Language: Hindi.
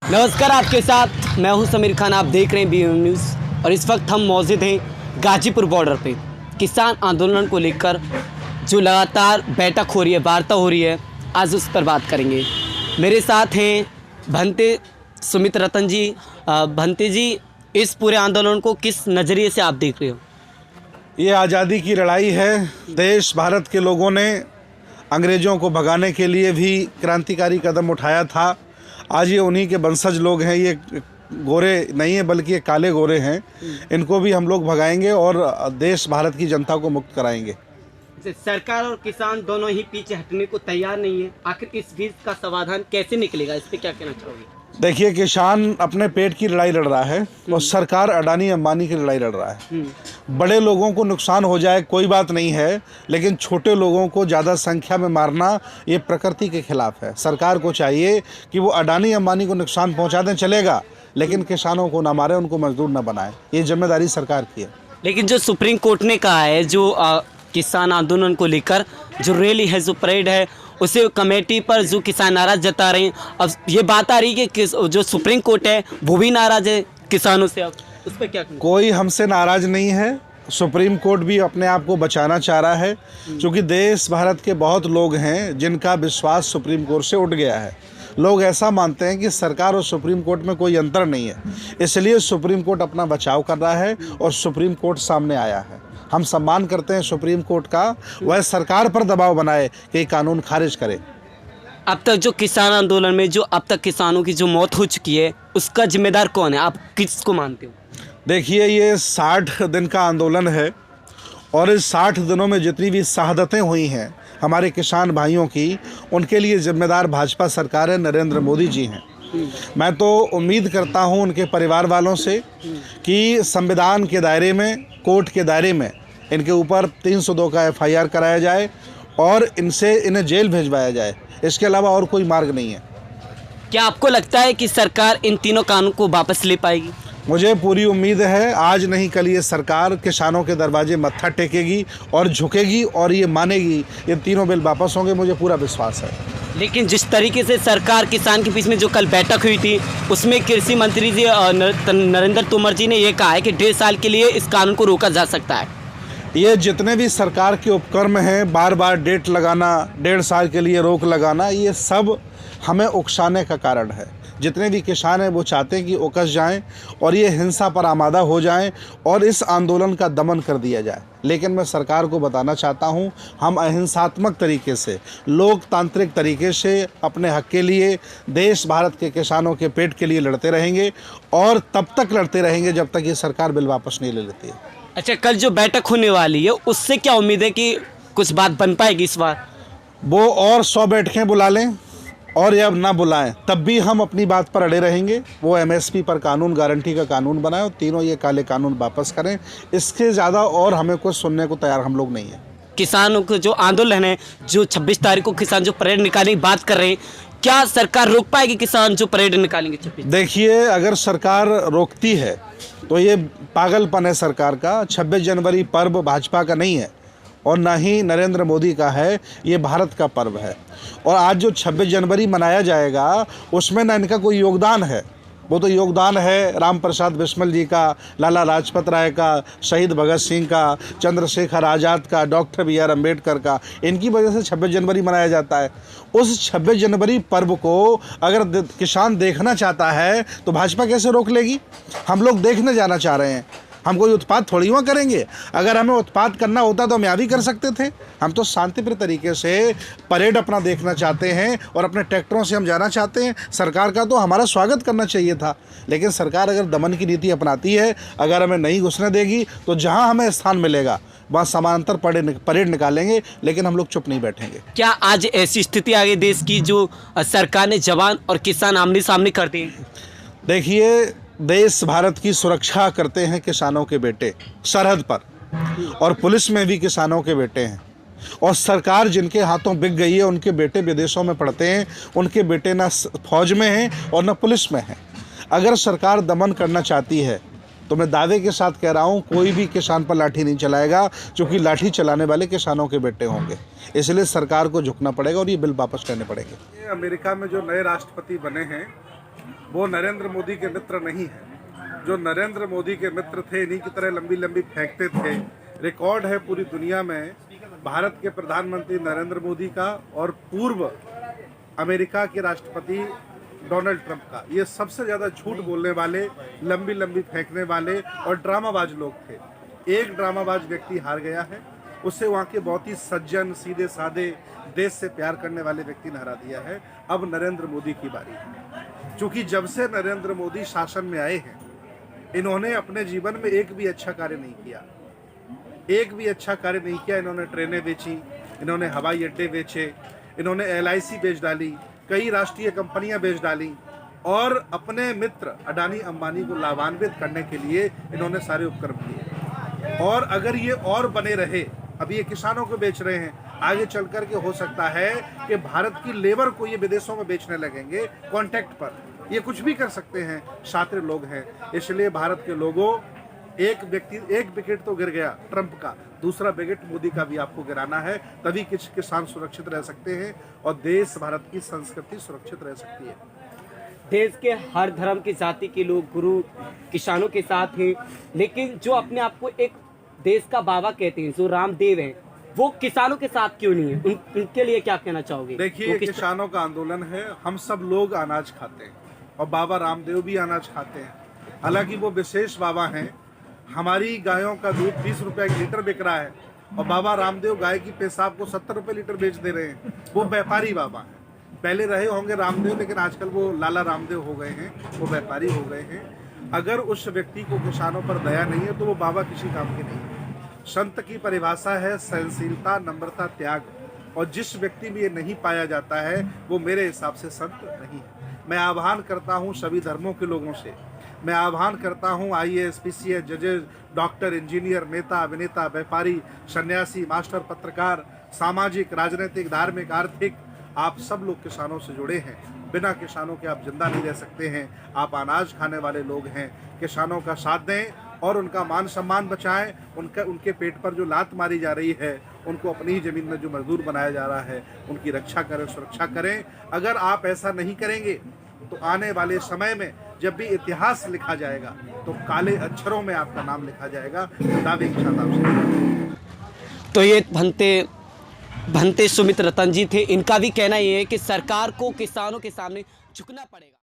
नमस्कार, आपके साथ मैं हूं समीर खान। आप देख रहे हैं BM न्यूज़ और इस वक्त हम मौजूद हैं गाजीपुर बॉर्डर पे। किसान आंदोलन को लेकर जो लगातार बैठक हो रही है, वार्ता हो रही है, आज उस पर बात करेंगे। मेरे साथ हैं भंते सुमित रतन जी। भंते जी, इस पूरे आंदोलन को किस नज़रिए से आप देख रहे हो? ये आज़ादी की लड़ाई है। देश भारत के लोगों ने अंग्रेज़ों को भगाने के लिए भी क्रांतिकारी कदम उठाया था। आज ये उन्हीं के वंशज लोग हैं। ये गोरे नहीं है बल्कि ये काले गोरे हैं। इनको भी हम लोग भगाएंगे और देश भारत की जनता को मुक्त कराएंगे। सरकार और किसान दोनों ही पीछे हटने को तैयार नहीं है। आखिर इस बीच का समाधान कैसे निकलेगा, इस पर क्या कहना चाहोगे? देखिए, किसान अपने पेट की लड़ाई लड़ रहा है और सरकार अडानी अंबानी की लड़ाई लड़ रहा है। बड़े लोगों को नुकसान हो जाए कोई बात नहीं है, लेकिन छोटे लोगों को ज़्यादा संख्या में मारना ये प्रकृति के खिलाफ है। सरकार को चाहिए कि वो अडानी अंबानी को नुकसान पहुंचा दें, चलेगा, लेकिन किसानों को ना मारे, उनको मजदूर ना बनाए। ये जिम्मेदारी सरकार की है। लेकिन जो सुप्रीम कोर्ट ने कहा है, जो किसान आंदोलन को लेकर जो रैली है, जो परेड है, उसे कमेटी पर जो किसान नाराज जता रहे हैं। अब ये बात आ रही है कि जो सुप्रीम कोर्ट है वो भी नाराज है किसानों से। अब उस पर क्या कहना? कोई हमसे नाराज नहीं है। सुप्रीम कोर्ट भी अपने आप को बचाना चाह रहा है, क्योंकि देश भारत के बहुत लोग हैं जिनका विश्वास सुप्रीम कोर्ट से उठ गया है। लोग ऐसा मानते हैं कि सरकार और सुप्रीम कोर्ट में कोई अंतर नहीं है, इसलिए सुप्रीम कोर्ट अपना बचाव कर रहा है और सुप्रीम कोर्ट सामने आया है। हम सम्मान करते हैं सुप्रीम कोर्ट का। वह सरकार पर दबाव बनाए कि ये कानून खारिज करे। अब तक जो किसान आंदोलन में जो अब तक किसानों की जो मौत हो चुकी है, उसका जिम्मेदार कौन है? आप किसको मानते हो? देखिए, ये 60 दिन का आंदोलन है और इस 60 दिनों में जितनी भी शहादतें हुई हैं हमारे किसान भाइयों की, उनके लिए जिम्मेदार भाजपा सरकार है, नरेंद्र मोदी जी हैं। मैं तो उम्मीद करता हूं उनके परिवार वालों से कि संविधान के दायरे में, कोर्ट के दायरे में इनके ऊपर 302 का FIR कराया जाए और इन्हें जेल भेजवाया जाए। इसके अलावा और कोई मार्ग नहीं है। क्या आपको लगता है कि सरकार इन तीनों कानून को वापस ले पाएगी? मुझे पूरी उम्मीद है, आज नहीं कल ये सरकार किसानों के दरवाजे मत्था टेकेगी और झुकेगी और ये मानेगी ये तीनों बिल वापस होंगे। मुझे पूरा विश्वास है। लेकिन जिस तरीके से सरकार किसान के बीच में जो कल बैठक हुई थी, उसमें कृषि मंत्री जी नरेंद्र तोमर जी ने ये कहा है कि 1.5 साल के लिए इस कानून को रोका जा सकता है। ये जितने भी सरकार के उपक्रम हैं, बार बार डेट लगाना, 1.5 साल के लिए रोक लगाना, ये सब हमें उकसाने का कारण है। जितने भी किसान हैं वो चाहते हैं कि उकस जाएं और ये हिंसा पर आमादा हो जाएं और इस आंदोलन का दमन कर दिया जाए। लेकिन मैं सरकार को बताना चाहता हूं, हम अहिंसात्मक तरीके से, लोकतांत्रिक तरीके से अपने हक के लिए, देश भारत के किसानों के पेट के लिए लड़ते रहेंगे और तब तक लड़ते रहेंगे जब तक ये सरकार बिल वापस नहीं ले लेती है। अच्छा, कल जो बैठक होने वाली है उससे क्या उम्मीद है कि कुछ बात बन पाएगी इस बार? वो और 100 बैठकें बुला लें और या ना बुलाएं, तब भी हम अपनी बात पर अड़े रहेंगे। वो MSP पर कानून, गारंटी का कानून बनाए और तीनों ये काले कानून वापस करें। इसके ज़्यादा और हमें कुछ सुनने को तैयार हम लोग नहीं हैं। किसानों को जो आंदोलन है, जो 26 तारीख को किसान जो परेड निकालने की बात कर रहे हैं, क्या सरकार रोक पाएगी किसान जो परेड निकालेंगे 26? देखिए, अगर सरकार रोकती है तो ये पागलपन है सरकार का। 26 जनवरी पर्व भाजपा का नहीं है और ना ही नरेंद्र मोदी का है, ये भारत का पर्व है। और आज जो 26 जनवरी मनाया जाएगा उसमें ना इनका कोई योगदान है। वो तो योगदान है राम प्रसाद बिस्मिल जी का, लाला लाजपत राय का, शहीद भगत सिंह का, चंद्रशेखर आज़ाद का, डॉक्टर BR अम्बेडकर का। इनकी वजह से 26 जनवरी मनाया जाता है। उस 26 जनवरी पर्व को अगर किसान देखना चाहता है तो भाजपा कैसे रोक लेगी? हम लोग देखने जाना चाह रहे हैं। हम कोई उत्पाद थोड़ी वहाँ करेंगे। अगर हमें उत्पाद करना होता तो हम यहाँ भी कर सकते थे। हम तो शांतिप्रिय तरीके से परेड अपना देखना चाहते हैं और अपने ट्रैक्टरों से हम जाना चाहते हैं। सरकार का तो हमारा स्वागत करना चाहिए था, लेकिन सरकार अगर दमन की नीति अपनाती है, अगर हमें नहीं घुसने देगी तो जहाँ हमें स्थान मिलेगा वहाँ समानांतर परेड निकालेंगे, लेकिन हम लोग चुप नहीं बैठेंगे। क्या आज ऐसी स्थिति आ गई देश की जो सरकार ने जवान और किसान आमने सामने कर दिए? देखिए, देश भारत की सुरक्षा करते हैं किसानों के बेटे सरहद पर, और पुलिस में भी किसानों के बेटे हैं। और सरकार जिनके हाथों बिक गई है उनके बेटे विदेशों में पढ़ते हैं, उनके बेटे ना फौज में हैं और ना पुलिस में हैं। अगर सरकार दमन करना चाहती है तो मैं दावे के साथ कह रहा हूँ, कोई भी किसान पर लाठी नहीं चलाएगा, क्योंकि लाठी चलाने वाले किसानों के बेटे होंगे। इसलिए सरकार को झुकना पड़ेगा और ये बिल वापस करने पड़ेंगे। अमेरिका में जो नए राष्ट्रपति बने हैं वो नरेंद्र मोदी के मित्र नहीं है। जो नरेंद्र मोदी के मित्र थे इन्हीं की तरह लंबी लंबी फेंकते थे। रिकॉर्ड है पूरी दुनिया में भारत के प्रधानमंत्री नरेंद्र मोदी का और पूर्व अमेरिका के राष्ट्रपति डोनाल्ड ट्रंप का। ये सबसे ज़्यादा झूठ बोलने वाले, लंबी लंबी फेंकने वाले और ड्रामाबाज लोग थे। एक ड्रामाबाज व्यक्ति हार गया है, उससे वहाँ के बहुत ही सज्जन, सीधे साधे, देश से प्यार करने वाले व्यक्ति ने हरा दिया है। अब नरेंद्र मोदी की बारी है। चूँकि जब से नरेंद्र मोदी शासन में आए हैं, इन्होंने अपने जीवन में एक भी अच्छा कार्य नहीं किया। एक भी अच्छा कार्य नहीं किया। इन्होंने ट्रेनें बेची, इन्होंने हवाई अड्डे बेचे, इन्होंने LIC बेच डाली, कई राष्ट्रीय कंपनियां बेच डाली और अपने मित्र अडानी अंबानी को लाभान्वित करने के लिए इन्होंने सारे उपक्रम किए। और अगर ये और बने रहे, अभी ये किसानों को बेच रहे हैं, आगे चल कर के हो सकता है कि भारत की लेबर को ये विदेशों में बेचने लगेंगे कॉन्ट्रैक्ट पर। ये कुछ भी कर सकते हैं, शातिर लोग हैं। इसलिए भारत के लोगों, एक विकेट तो गिर गया ट्रंप का, दूसरा विकेट मोदी का भी आपको गिराना है। तभी कुछ किसान सुरक्षित रह सकते हैं और देश, भारत की संस्कृति सुरक्षित रह सकती है। देश के हर धर्म की जाति के लोग गुरु किसानों के साथ हैं, लेकिन जो अपने आप को एक देश का बाबा कहते हैं, जो रामदेव हैं, वो किसानों के साथ क्यों नहीं है? उनके लिए क्या कहना चाहोगे? देखिए, किसानों का आंदोलन है। हम सब लोग अनाज खाते हैं और बाबा रामदेव भी अनाज खाते हैं। हालांकि वो विशेष बाबा हैं। हमारी गायों का दूध 20 रुपए लीटर बिक रहा है और बाबा रामदेव गाय की पेशाब को 70 रुपए लीटर बेच दे रहे हैं। वो व्यापारी बाबा हैं। पहले रहे होंगे रामदेव, लेकिन आजकल वो लाला रामदेव हो गए हैं, वो व्यापारी हो गए हैं। अगर उस व्यक्ति को किसानों पर दया नहीं है तो वो बाबा किसी काम के नहीं है। संत की परिभाषा है सहनशीलता, नम्रता, त्याग, और जिस व्यक्ति में ये नहीं पाया जाता है वो मेरे हिसाब से संत नहीं है। मैं आह्वान करता हूँ सभी धर्मों के लोगों से, मैं आह्वान करता हूँ IAS, PCS, जजेस, डॉक्टर, इंजीनियर, नेता, अभिनेता, व्यापारी, सन्यासी, मास्टर, पत्रकार, सामाजिक, राजनीतिक, धार्मिक, आर्थिक, आप सब लोग किसानों से जुड़े हैं। बिना किसानों के आप जिंदा नहीं रह सकते हैं। आप अनाज खाने वाले लोग हैं। किसानों का साथ दें और उनका मान सम्मान बचाएं। उनके पेट पर जो लात मारी जा रही है, उनको अपनी ही ज़मीन में जो मजदूर बनाया जा रहा है, उनकी रक्षा करें, सुरक्षा करें। अगर आप ऐसा नहीं करेंगे तो आने वाले समय में जब भी इतिहास लिखा जाएगा तो काले अक्षरों में आपका नाम लिखा जाएगा। दावे के साथ आपसे। तो ये भंते सुमित रतन जी थे। इनका भी कहना ये है कि सरकार को किसानों के सामने झुकना पड़ेगा।